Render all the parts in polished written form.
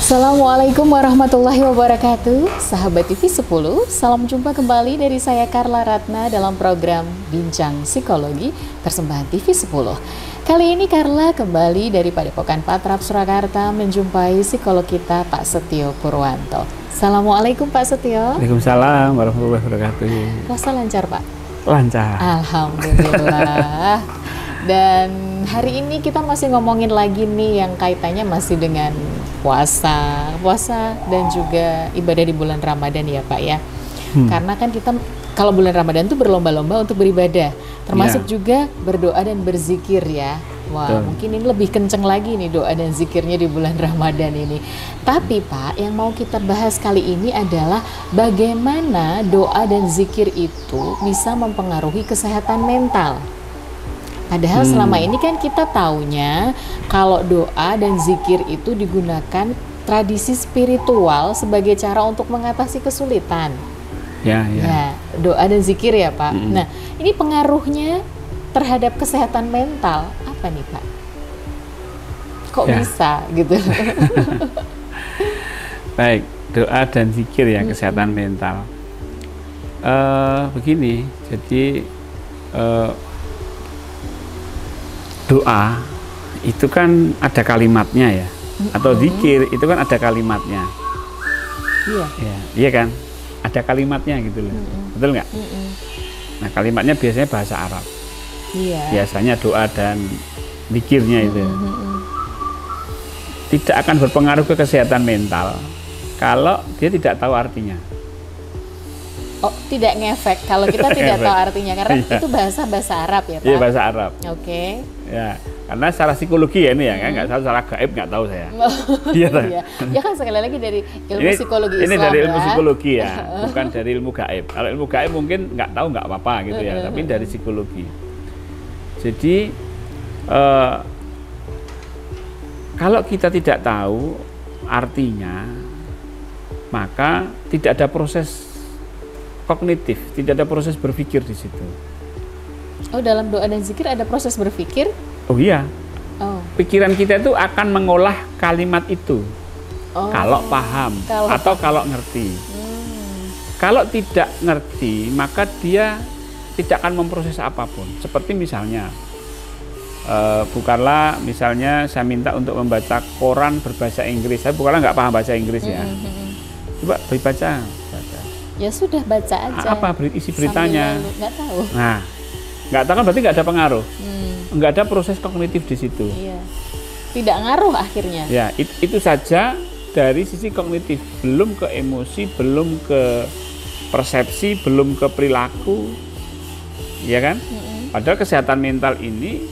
Assalamualaikum warahmatullahi wabarakatuh. Sahabat TV 10, salam jumpa kembali dari saya Carla Ratna dalam program Bincang Psikologi persembahan TV 10. Kali ini Carla kembali dari Padepokan Patrap Surakarta menjumpai psikolog kita Pak Setio Purwanto. Assalamualaikum Pak Setio. Waalaikumsalam warahmatullahi wabarakatuh. Puasa lancar Pak? Lancar. Alhamdulillah. Dan hari ini kita masih ngomongin lagi nih yang kaitannya masih dengan puasa dan juga ibadah di bulan Ramadan ya Pak ya. Karena kan kita kalau bulan Ramadan tuh berlomba-lomba untuk beribadah, termasuk juga berdoa dan berzikir ya. Wah, mungkin ini lebih kenceng lagi nih doa dan zikirnya di bulan Ramadan ini. Tapi Pak, yang mau kita bahas kali ini adalah bagaimana doa dan zikir itu bisa mempengaruhi kesehatan mental. Padahal selama ini kan kita taunya kalau doa dan zikir itu digunakan tradisi spiritual sebagai cara untuk mengatasi kesulitan. Ya, doa dan zikir ya Pak. Nah, ini pengaruhnya terhadap kesehatan mental apa nih Pak? Kok bisa gitu? Baik, doa dan zikir ya kesehatan mental. Begini, jadi doa itu kan ada kalimatnya ya, atau zikir itu kan ada kalimatnya. Iya kan, ada kalimatnya gitu loh, betul nggak? Nah kalimatnya biasanya bahasa Arab. Biasanya doa dan zikirnya itu tidak akan berpengaruh ke kesehatan mental kalau dia tidak tahu artinya. Oh, tidak ngefek kalau kita tidak tahu artinya karena itu bahasa Arab ya Pak? Iya, bahasa Arab. Oke. Ya, karena secara psikologi ya ini ya, kan nggak tahu secara gaib nggak tahu saya. Iya. Ya kan sekali lagi dari ilmu psikologi Islam. Ini dari ilmu psikologi ya, bukan dari ilmu gaib. Kalau ilmu gaib mungkin nggak tahu nggak apa-apa gitu ya, tapi dari psikologi. Jadi kalau kita tidak tahu artinya, maka tidak ada proses kognitif, tidak ada proses berpikir di situ. Oh, dalam doa dan zikir ada proses berpikir? Oh iya. Pikiran kita itu akan mengolah kalimat itu. Kalau paham atau kalau ngerti. Kalau tidak ngerti, maka dia tidak akan memproses apapun. Seperti misalnya, bukanlah misalnya saya minta untuk membaca koran berbahasa Inggris. Saya bukanlah nggak paham bahasa Inggris ya. Coba baca. Ya sudah baca aja. Apa isi beritanya? Nggak tahu. Nah, nggak tahu kan berarti nggak ada pengaruh. Nggak ada proses kognitif di situ. Iya. Tidak ngaruh akhirnya. Ya, itu saja dari sisi kognitif, belum ke emosi, belum ke persepsi, belum ke perilaku, ya kan? Padahal kesehatan mental ini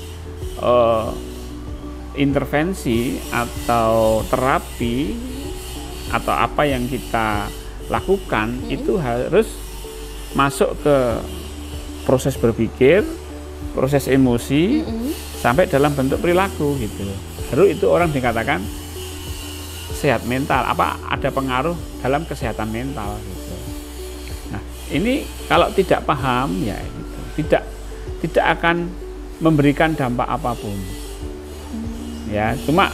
intervensi atau terapi atau apa yang kita lakukan itu harus masuk ke proses berpikir, proses emosi, sampai dalam bentuk perilaku gitu. Baru itu orang dikatakan sehat mental, apa ada pengaruh dalam kesehatan mental gitu. Nah, ini kalau tidak paham ya gitu, tidak akan memberikan dampak apapun. Ya, cuma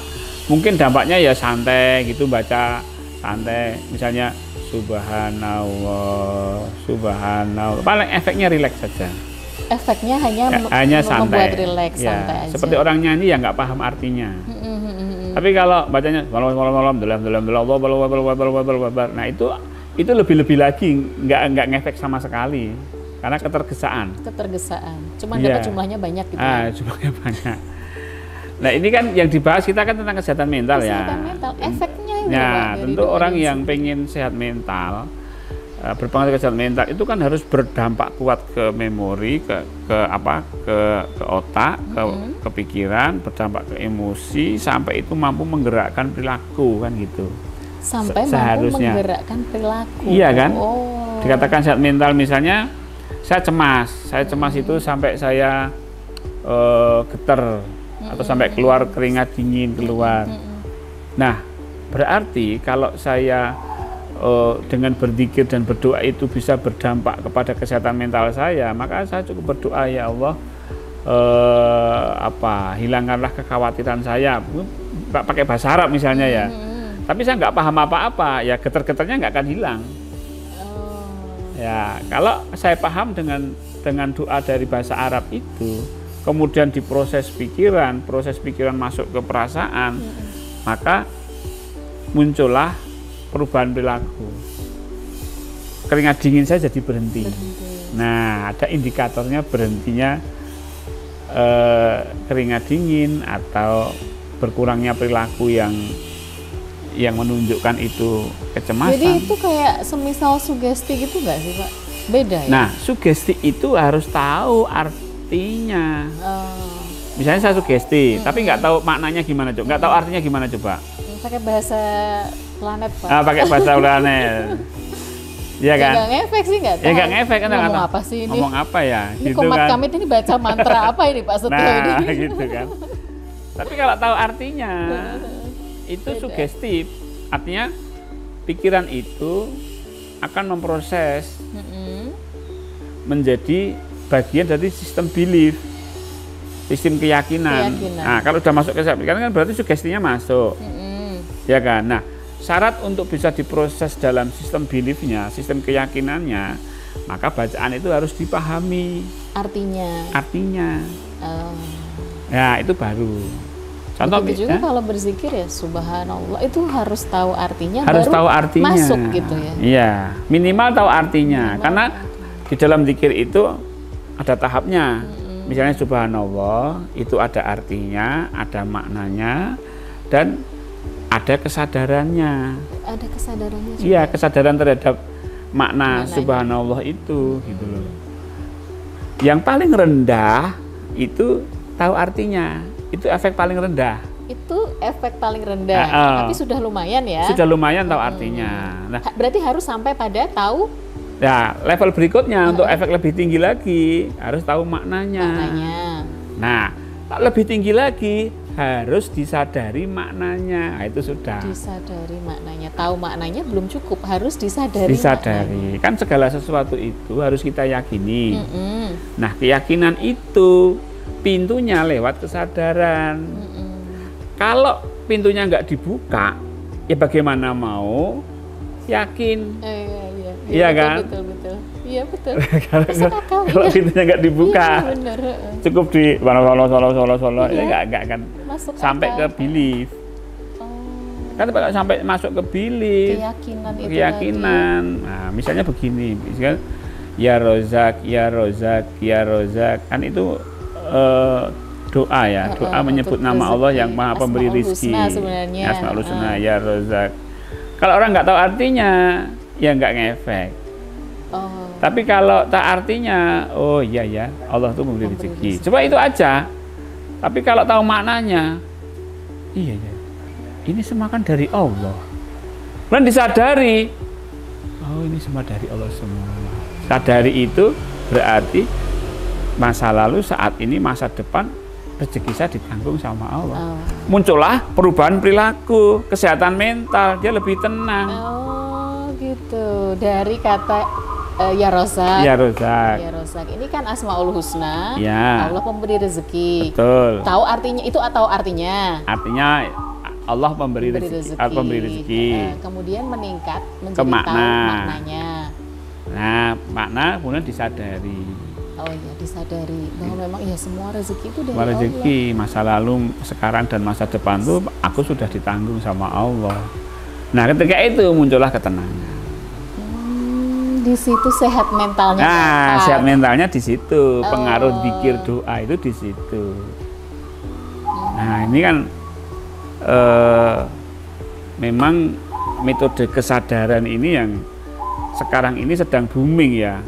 mungkin dampaknya ya santai gitu, baca santai, misalnya Subhanallah, paling efeknya rileks saja. Efeknya hanya santai. Membuat rileks, ya, santai aja. Seperti orang nyanyi yang nggak paham artinya. Tapi kalau bacanya nah itu lebih lagi nggak ngefek sama sekali karena ketergesaan. Cuman dapat jumlahnya banyak gitu. Jumlahnya banyak. Nah ini kan yang dibahas kita kan tentang kesehatan mental ya. Kesehatan mental, efeknya ini ya tentu orang yang pengen sehat mental, berpengaruh ke kesehatan mental itu kan harus berdampak kuat ke memori, ke otak, ke pikiran, berdampak ke emosi, sampai itu mampu menggerakkan perilaku kan gitu. Sampai mampu menggerakkan perilaku. Iya kan? Dikatakan sehat mental misalnya saya cemas itu sampai saya getar atau sampai keluar keringat dingin keluar. Nah, berarti kalau saya dengan berzikir dan berdoa itu bisa berdampak kepada kesehatan mental saya, maka saya cukup berdoa, ya Allah, hilangkanlah kekhawatiran saya, pakai bahasa Arab misalnya ya, Tapi saya nggak paham apa-apa, ya getar-getarnya nggak akan hilang. Oh. Ya, kalau saya paham dengan doa dari bahasa Arab itu, kemudian diproses pikiran masuk ke perasaan, maka muncullah perubahan perilaku. Keringat dingin saya jadi berhenti. Nah, ada indikatornya berhentinya keringat dingin atau berkurangnya perilaku yang menunjukkan itu kecemasan. Jadi itu kayak semisal sugesti gitu nggak sih Pak? Beda ya? Nah, sugesti itu harus tahu artinya. Misalnya saya sugesti, tapi nggak tahu maknanya gimana coba, nggak tahu artinya gimana coba. Pakai bahasa planet Pak. Pakai bahasa planet. Iya kan? Nggak ngefek sih, nggak tahu. Ya nggak ngefek kan? Ngomong apa sih ini? Ngomong apa ya? Ini gitu komat kan? kamit ini baca mantra apa ini Pak Setio ini? Nah, gitu kan. Tapi kalau tahu artinya, itu Beda. sugestif. Artinya pikiran itu akan memproses menjadi bagian dari sistem belief, sistem keyakinan. Nah, kalau udah masuk ke keyakinan kan berarti sugestinya masuk. Ya kan? Nah, syarat untuk bisa diproses dalam sistem beliefnya, sistem keyakinannya, maka bacaan itu harus dipahami artinya. Ya, itu baru. Contoh begitu juga kalau berzikir ya subhanallah itu harus tahu artinya, harus baru tahu artinya masuk gitu ya. Iya, minimal tahu artinya. Karena di dalam zikir itu ada tahapnya. Misalnya subhanallah itu ada artinya, ada maknanya, dan ada kesadarannya. Ada kesadarannya juga. Iya, kesadaran terhadap makna subhanallah itu gitu loh. Yang paling rendah itu tahu artinya. Itu efek paling rendah. Itu efek paling rendah. Tapi sudah lumayan ya. Sudah lumayan tahu artinya. Nah, berarti harus sampai pada tahu. Ya, level berikutnya untuk efek lebih tinggi lagi harus tahu maknanya. Nah, lebih tinggi lagi harus disadari maknanya. Nah, itu sudah. Disadari maknanya. Tahu maknanya belum cukup, harus disadari. Disadari. Kan segala sesuatu itu harus kita yakini. Nah, keyakinan itu pintunya lewat kesadaran. Kalau pintunya nggak dibuka, ya bagaimana mau yakin? Iya kan? Betul. Iya betul. Kalau pintunya nggak dibuka, bener. Cukup di solo, ya nggak akan masuk sampai ke belief. Kan sampai masuk ke belief, keyakinan. Nah, misalnya begini, misalnya ya rozak, kan itu doa ya, doa menyebut nama Allah yang Maha Pemberi rizki. Asmaul Husna, ya rozak. Kalau orang nggak tahu artinya, ya nggak ngefek. Tapi kalau tak artinya, oh iya ya, Allah tuh memberi rezeki. Coba itu aja. Tapi kalau tahu maknanya, iya ya, ini semua kan dari Allah. Dan disadari, oh ini semua dari Allah semua. Sadari itu berarti masa lalu, saat ini, masa depan, rezeki saya ditanggung sama Allah. Muncullah perubahan perilaku, kesehatan mental, dia lebih tenang. Oh gitu, dari kata ya rozak. Ya rozak. Ya rozak. Ini kan Asmaul Husna. Ya. Allah pemberi rezeki. Betul. Tahu artinya itu atau artinya? Artinya Allah pemberi rezeki. Kemudian meningkat menjadi tahu maknanya. Nah, makna kemudian disadari. Oh iya, disadari bahwa memang ya semua rezeki itu dari rezeki, Allah. Masa lalu, sekarang dan masa depan tuh aku sudah ditanggung sama Allah. Nah, ketika itu muncullah ketenangan. Di situ sehat mentalnya. Nah, sehat mentalnya di situ, pengaruh zikir doa itu di situ. Nah, ini kan memang metode kesadaran ini yang sekarang ini sedang booming ya.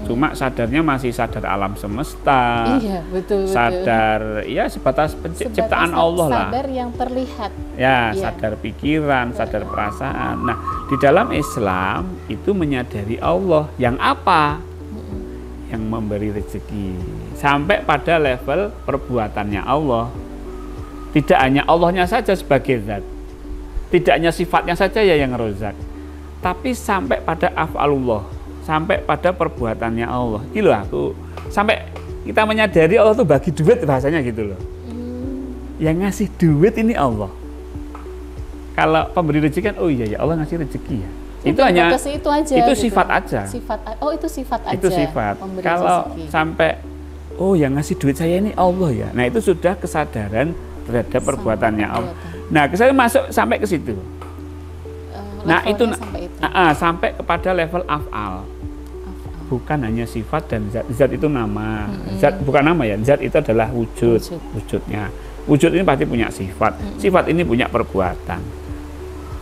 Cuma sadarnya masih sadar alam semesta. Iya, betul. Sadar ya sebatas penciptaan Allah lah. Sadar yang terlihat. Ya, sadar pikiran, sadar perasaan. Nah, di dalam Islam itu menyadari Allah yang apa? Yang memberi rezeki. Sampai pada level perbuatannya Allah. Tidak hanya Allahnya saja sebagai zat. Tidak hanya sifatnya saja ya yang rozak. Tapi sampai pada af'alullah. Sampai pada perbuatannya Allah. Gitu loh, aku sampai kita menyadari Allah tuh bagi duit bahasanya gitu loh. Yang ngasih duit ini Allah. kalau pemberi rezeki kan, oh iya ya Allah ngasih rezeki ya. Itu Jadi hanya itu aja. itu gitu. sifat aja. Oh itu sifat aja. Itu sifat. Pemberi Kalau rezeki. sampai oh yang ngasih duit saya ini Allah ya. Nah itu sudah kesadaran terhadap perbuatannya Allah. Nah saya masuk sampai ke situ. Nah itu sampai kepada level af'al. Bukan hanya sifat dan zat. Zat itu nama. Zat bukan nama ya. Zat itu adalah wujudnya. Wujud ini pasti punya sifat. Sifat ini punya perbuatan.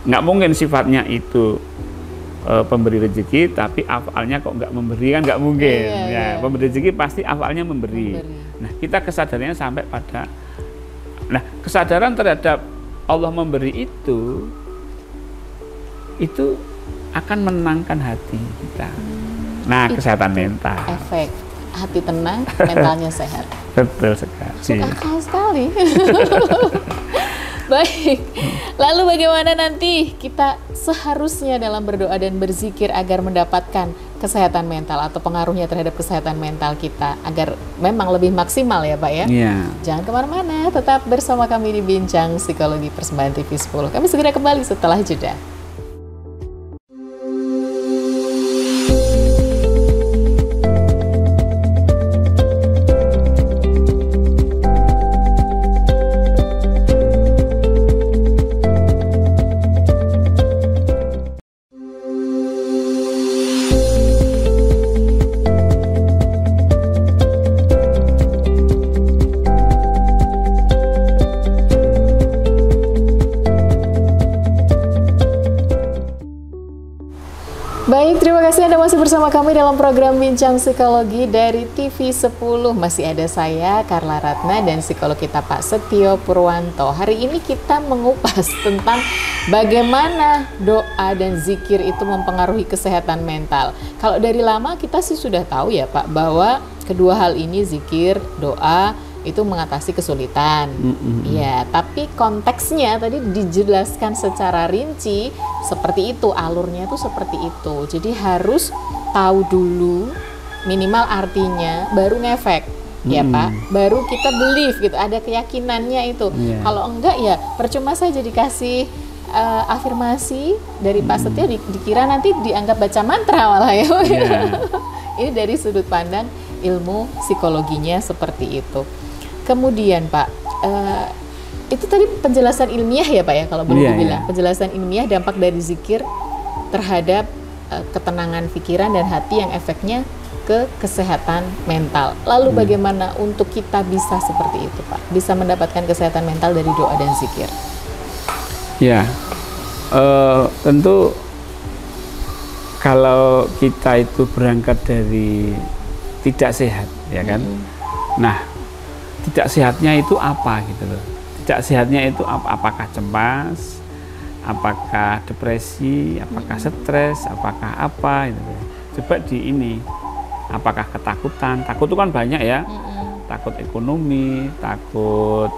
Nggak mungkin sifatnya itu pemberi rezeki, tapi afalnya kok nggak memberi, kan nggak mungkin. Pemberi rezeki pasti afalnya memberi. Nah kita kesadarannya sampai pada, nah kesadaran terhadap Allah memberi itu akan menenangkan hati kita. Nah kesehatan mental. Efek hati tenang, mentalnya sehat. Betul sekali. Masuk akal sekali. Baik, lalu bagaimana nanti kita seharusnya dalam berdoa dan berzikir agar mendapatkan kesehatan mental atau pengaruhnya terhadap kesehatan mental kita agar memang lebih maksimal ya Pak ya? Iya. Jangan kemana-mana, tetap bersama kami di Bincang Psikologi Persembahan TV 10. Kami segera kembali setelah jeda. Baik, terima kasih Anda masih bersama kami dalam program Bincang Psikologi dari TV 10. Masih ada saya, Carla Ratna, dan psikolog kita Pak Setio Purwanto. Hari ini kita mengupas tentang bagaimana doa dan zikir itu mempengaruhi kesehatan mental. Kalau dari lama kita sih sudah tahu ya Pak, bahwa kedua hal ini, zikir, doa, itu mengatasi kesulitan. Ya, tapi konteksnya tadi dijelaskan secara rinci seperti itu, alurnya itu seperti itu. Jadi harus tahu dulu minimal artinya baru ngefek. Ya Pak, baru kita believe gitu, ada keyakinannya itu. Kalau enggak ya percuma saja dikasih afirmasi dari Pak Setio, dikira nanti dianggap baca mantra malah ya. Ini dari sudut pandang ilmu psikologinya seperti itu. Kemudian Pak, itu tadi penjelasan ilmiah ya Pak ya, kalau boleh dibilang. Penjelasan ilmiah dampak dari zikir terhadap ketenangan pikiran dan hati yang efeknya ke kesehatan mental. Lalu bagaimana untuk kita bisa seperti itu Pak? Bisa mendapatkan kesehatan mental dari doa dan zikir? Ya, tentu kalau kita itu berangkat dari tidak sehat, ya kan? Nah, tidak sehatnya itu apa gitu loh. Tidak sehatnya itu apakah cemas, apakah depresi, apakah stres, apakah apa gitu. Coba di ini, apakah ketakutan? Takut itu kan banyak ya. Takut ekonomi, takut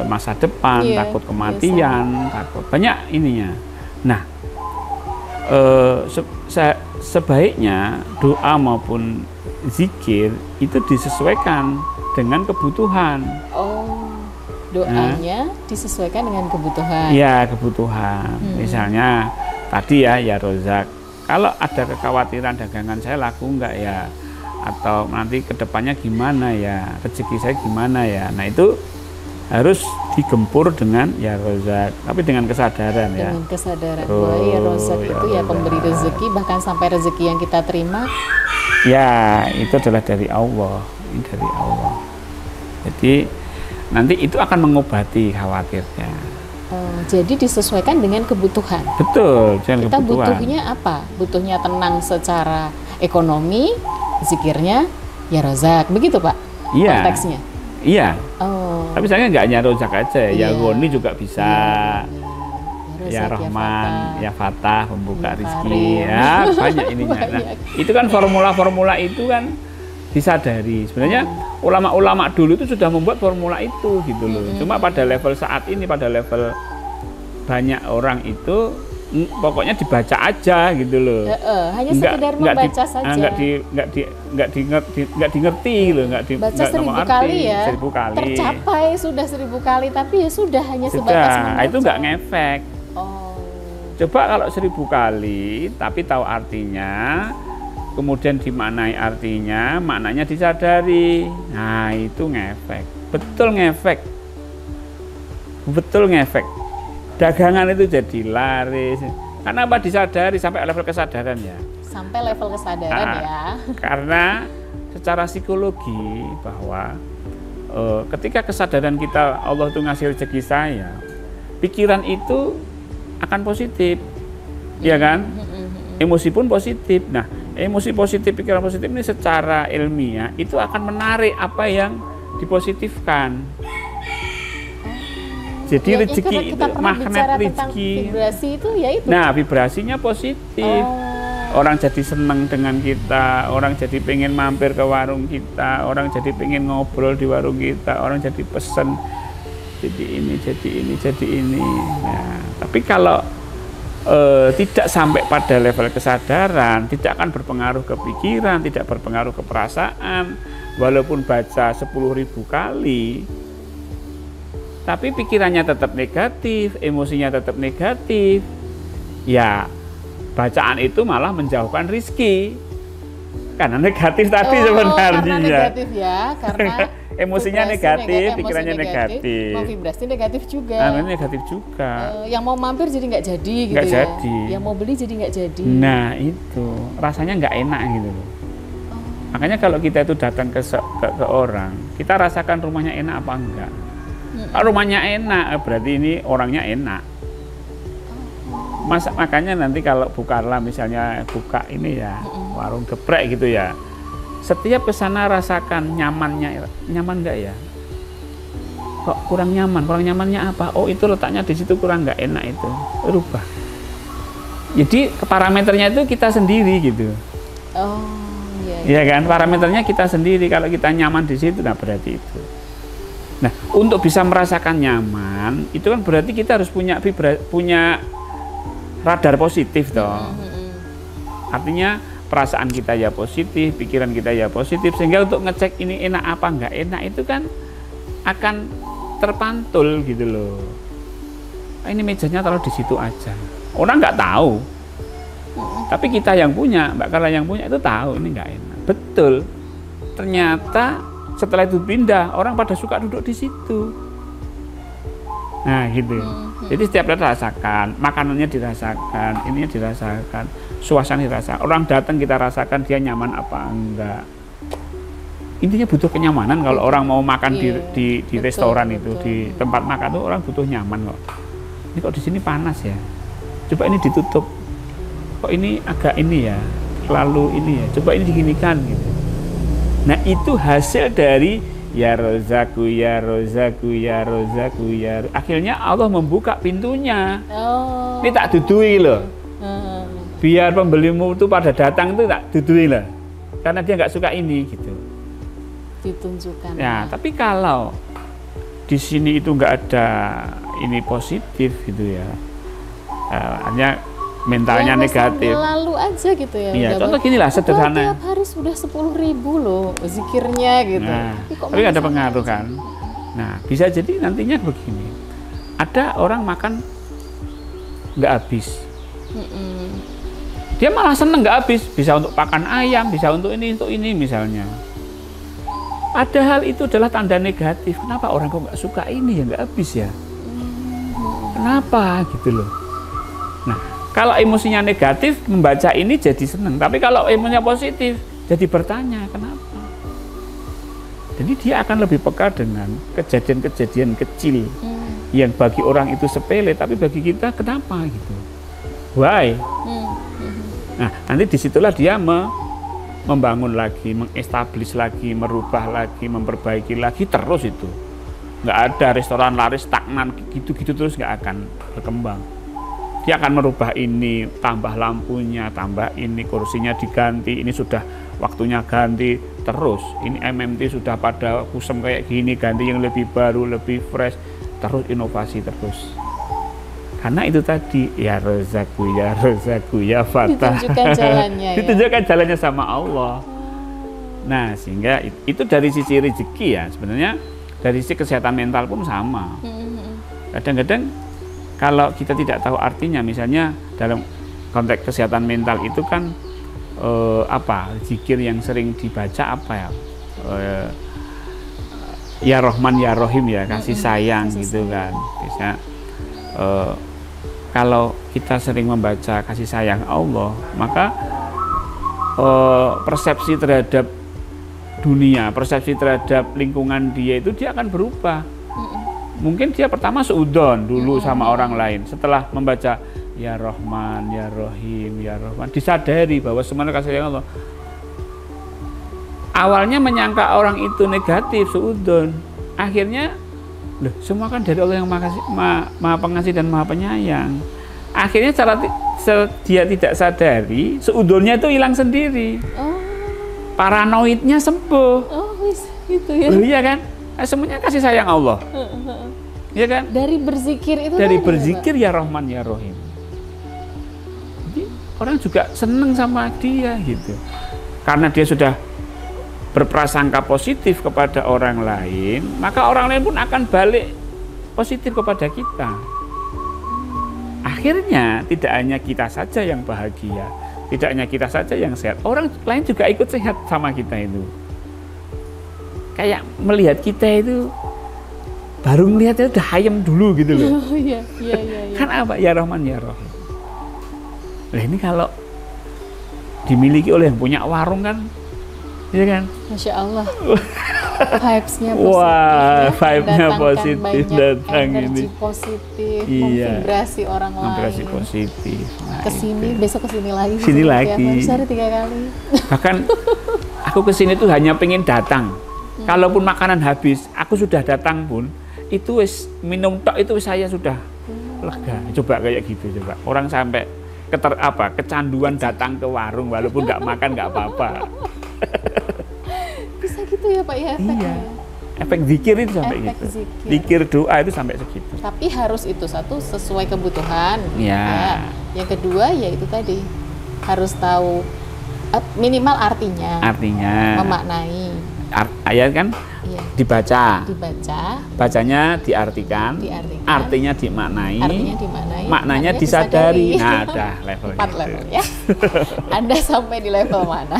masa depan, takut kematian, takut banyak ininya. Nah, sebaiknya doa maupun zikir itu disesuaikan dengan kebutuhan. Oh, doanya disesuaikan dengan kebutuhan. Iya, kebutuhan. Misalnya tadi ya Rozak, kalau ada kekhawatiran dagangan saya laku enggak ya, atau nanti kedepannya gimana ya, rezeki saya gimana ya. Nah itu harus digempur dengan ya Rozak, tapi dengan kesadaran ya. Dengan kesadaran bahwa ya Rozak itu ya pemberi rezeki, bahkan sampai rezeki yang kita terima ya itu adalah dari Allah. Dari Allah. Jadi nanti itu akan mengobati khawatirnya. Jadi disesuaikan dengan kebutuhan. Betul, dengan kita kebutuhan. Butuhnya apa? Butuhnya tenang secara ekonomi, zikirnya ya Rozak, begitu Pak? Iya. Konteksnya. Iya. Oh. Tapi saya nggak hanya Rozak aja, ya Goni juga bisa. Ya Rahman, ya Fatah, pembuka rezeki, ya banyak ininya. Nah, itu kan formula-formula itu kan disadari. Sebenarnya ulama-ulama dulu itu sudah membuat formula itu gitu loh. Cuma pada level saat ini, pada level banyak orang itu pokoknya dibaca aja gitu loh. Hanya sekedar membaca saja. Nggak dimengerti loh, baca 1000 kali ya. 1000 kali. Tercapai sudah 1000 kali, tapi ya sudah hanya sebatas membaca. Itu nggak ngefek. Oh. Coba kalau 1000 kali, tapi tahu artinya, kemudian dimaknai artinya, maknanya disadari. Nah, itu ngefek. Betul ngefek. Betul ngefek. Dagangan itu jadi laris. Karena apa disadari sampai level kesadaran ya? Sampai level kesadaran ya. Karena secara psikologi bahwa ketika kesadaran kita Allah itu ngasih rezeki saya, pikiran itu akan positif, ya kan? Emosi pun positif. Nah, emosi positif, pikiran positif ini secara ilmiah itu akan menarik apa yang dipositifkan. Jadi ya, rezeki itu magnet rezeki. Vibrasi itu ya itu. Nah, vibrasinya positif. Orang jadi senang dengan kita, orang jadi pengen mampir ke warung kita, orang jadi pengen ngobrol di warung kita, orang jadi pesen jadi ini, jadi ini, jadi ini. Nah, tapi kalau tidak sampai pada level kesadaran, tidak akan berpengaruh ke pikiran, tidak berpengaruh ke perasaan, walaupun baca 10.000 kali, tapi pikirannya tetap negatif, emosinya tetap negatif, ya bacaan itu malah menjauhkan rizki. Karena negatif tadi sebenarnya. Karena negatif ya, karena emosinya negatif, pikirannya negatif. Mau vibrasi negatif juga. Nah, negatif juga. Yang mau mampir jadi nggak jadi gitu nggak ya. Jadi. Yang mau beli jadi nggak jadi. Nah itu rasanya nggak enak gitu loh. Makanya kalau kita itu datang ke orang, kita rasakan rumahnya enak apa enggak. Kalau rumahnya enak, berarti ini orangnya enak. Makanya nanti kalau bukalah misalnya buka ini ya warung geprek gitu ya, setiap kesana rasakan nyamannya, nyaman nggak ya? Kok kurang nyaman? Kurang nyamannya apa? Oh itu letaknya di situ kurang nggak enak itu, rubah. Jadi parameternya itu kita sendiri gitu. Oh iya kan, parameternya kita sendiri. Kalau kita nyaman di situ, nah berarti itu. Nah untuk bisa merasakan nyaman itu kan berarti kita harus punya radar positif toh. Artinya perasaan kita ya positif, pikiran kita ya positif, sehingga untuk ngecek ini enak apa enggak enak itu kan akan terpantul gitu loh. Ini mejanya taruh di situ aja. Orang nggak tahu. Tapi kita yang punya, Mbak Carla yang punya itu tahu ini nggak enak. Betul. Ternyata setelah itu pindah, orang pada suka duduk di situ. Nah gitu. Jadi setiap kita rasakan, makanannya dirasakan, ininya dirasakan, suasana dirasakan. Orang datang kita rasakan dia nyaman apa enggak. Intinya butuh kenyamanan kalau orang mau makan di restoran itu, di tempat makan itu orang butuh nyaman kok. Ini kok di sini panas ya. Coba ini ditutup. Kok ini agak ini ya, terlalu ini ya. Coba ini diginikan gitu. Nah itu hasil dari ya rozaku, ya rozaku, ya rozaku, ya. Akhirnya Allah membuka pintunya. Ini tak dudui loh. Biar pembelimu itu pada datang itu tak dudui lah. Karena dia nggak suka ini gitu. Ditunjukkan. Ya, tapi kalau di sini itu nggak ada ini positif gitu ya. Hanya mentalnya negatif. Lalu aja gitu ya. Iya, contoh gini lah sederhana. Tiap hari sudah 10.000 loh zikirnya gitu. Nah, tapi ada pengaruh kan. Nah, bisa jadi nantinya begini. Ada orang makan nggak habis. Dia malah seneng nggak habis. Bisa untuk pakan ayam, bisa untuk ini misalnya. Padahal itu adalah tanda negatif. Kenapa orang kok nggak suka ini ya nggak habis ya? Kenapa gitu loh. Nah, kalau emosinya negatif, membaca ini jadi senang. Tapi kalau emosinya positif, jadi bertanya, kenapa? Jadi dia akan lebih peka dengan kejadian-kejadian kecil yang bagi orang itu sepele, tapi bagi kita kenapa gitu? Why? Nah, nanti disitulah dia membangun lagi, mengestablis lagi, merubah lagi, memperbaiki lagi, terus itu. Nggak ada restoran laris stagnan gitu-gitu terus nggak akan berkembang. Dia akan merubah ini, tambah lampunya, tambah ini, kursinya diganti, ini sudah waktunya ganti, terus ini MMT sudah pada kusem kayak gini, ganti yang lebih baru, lebih fresh, terus inovasi terus. Karena itu tadi, ya rozaku, ya fatah. Ditunjukkan jalannya ya. Ditunjukkan jalannya sama Allah. Nah, sehingga itu dari sisi rezeki ya, sebenarnya dari sisi kesehatan mental pun sama. Kadang-kadang kalau kita tidak tahu artinya, misalnya dalam konteks kesehatan mental itu kan zikir yang sering dibaca apa ya, ya Rahman ya Rahim ya, kasih sayang gitu kan. Bisa kalau kita sering membaca kasih sayang Allah, maka persepsi terhadap dunia, persepsi terhadap lingkungan dia itu dia akan berubah. Mungkin dia pertama seudon dulu sama orang lain, setelah membaca ya Rahman, ya Rahim, ya Rahman, disadari bahwa semuanya kasih sayang Allah. Awalnya menyangka orang itu negatif, seudon. Akhirnya, loh, semua kan dari Allah yang maha pengasih dan maha penyayang. Akhirnya dia tidak sadari, seudonnya itu hilang sendiri. Paranoidnya sembuh. Gitu ya. Loh, iya kan? Semuanya kasih sayang Allah. Iya kan? Dari berzikir itu. Dari berzikir ya Rahman ya Rahim. Jadi orang juga seneng sama dia gitu. Karena dia sudah berprasangka positif kepada orang lain, maka orang lain pun akan balik positif kepada kita. Akhirnya tidak hanya kita saja yang bahagia, tidak hanya kita saja yang sehat, orang lain juga ikut sehat sama kita itu. Kayak melihat kita itu baru melihatnya udah hayam dulu gitu loh. Iya. Kan apa? Ya Rahman ya Rahim. Nah ini kalau dimiliki oleh yang punya warung kan, ya kan? Masya Allah. Vibes-nya positif. Wah, vibe-nya positif, datang energi ini. positif, Iya. memvibrasi orang Memvibrasi lain. positif. Nah, Kesini, itu. besok kesini lagi. Sini lagi. Sehari 3 kali. Bahkan aku kesini tuh hanya pengen datang. Kalaupun makanan habis, aku sudah datang pun, itu wis minum tok itu saya sudah lega. Coba kayak gitu coba. Orang sampai kecanduan datang ke warung walaupun nggak makan nggak apa-apa. Bisa gitu ya Pak ya efeknya. Iya. Efek zikir itu sampai Efek gitu. zikir. Zikir doa itu sampai segitu. Tapi harus itu satu sesuai kebutuhan. Ya. Yang kedua ya itu tadi harus tahu minimal artinya. Artinya Memaknai. ayat kan Iya. dibaca. Bacanya diartikan. Artinya dimaknai. Artinya dimaknai. Maknanya disadari. Nah, dah levelnya. 4 level ya. Anda sampai di level mana?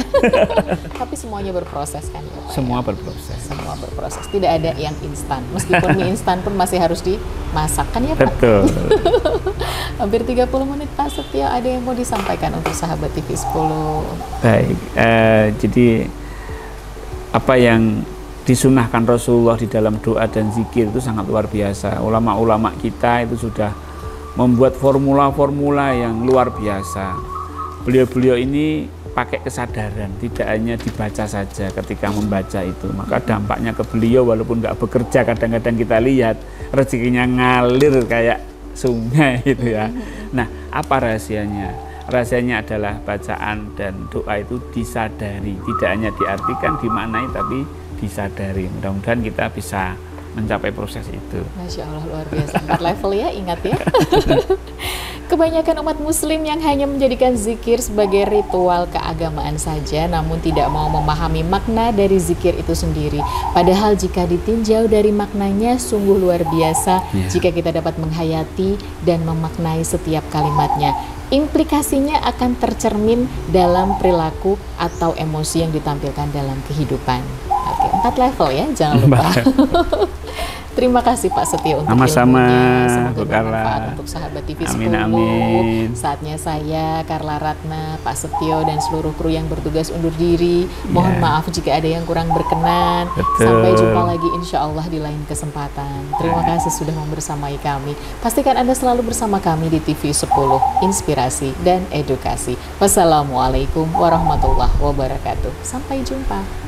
Tapi semuanya berproses kan ya, Pak, Semua ya? berproses. Semua berproses. Tidak ada yang instan. Meskipun mie instan pun masih harus dimasak kan ya Pak? Betul. Hampir 30 menit Pak Setio, ada yang mau disampaikan untuk sahabat TV 10? Baik. Jadi apa yang disunahkan Rasulullah di dalam doa dan zikir itu sangat luar biasa. Ulama-ulama kita itu sudah membuat formula-formula yang luar biasa. Beliau-beliau ini pakai kesadaran, tidak hanya dibaca saja ketika membaca itu. Maka dampaknya ke beliau walaupun nggak bekerja, kadang-kadang kita lihat rezekinya ngalir kayak sungai gitu ya. Nah, apa rahasianya? Rahasianya adalah bacaan dan doa itu disadari, tidak hanya diartikan, dimaknai, tapi disadari. Mudah-mudahan kita bisa mencapai proses itu. Masya Allah, luar biasa. 4 level ya, ingat ya. Kebanyakan umat muslim yang hanya menjadikan zikir sebagai ritual keagamaan saja, namun tidak mau memahami makna dari zikir itu sendiri. Padahal jika ditinjau dari maknanya, sungguh luar biasa jika kita dapat menghayati dan memaknai setiap kalimatnya. Implikasinya akan tercermin dalam perilaku atau emosi yang ditampilkan dalam kehidupan. Oke, 4 level ya, jangan lupa. Terima kasih Pak Setio untuk Sama-sama, ilmunya. Semoga Bu bermanfaat Carla. untuk sahabat TV 10. Amin, amin. Saatnya saya, Carla Ratna, Pak Setio, dan seluruh kru yang bertugas undur diri. Mohon maaf jika ada yang kurang berkenan. Betul. Sampai jumpa lagi insya Allah di lain kesempatan. Terima kasih sudah membersamai kami. Pastikan Anda selalu bersama kami di TV 10, inspirasi dan edukasi. Wassalamualaikum warahmatullahi wabarakatuh. Sampai jumpa.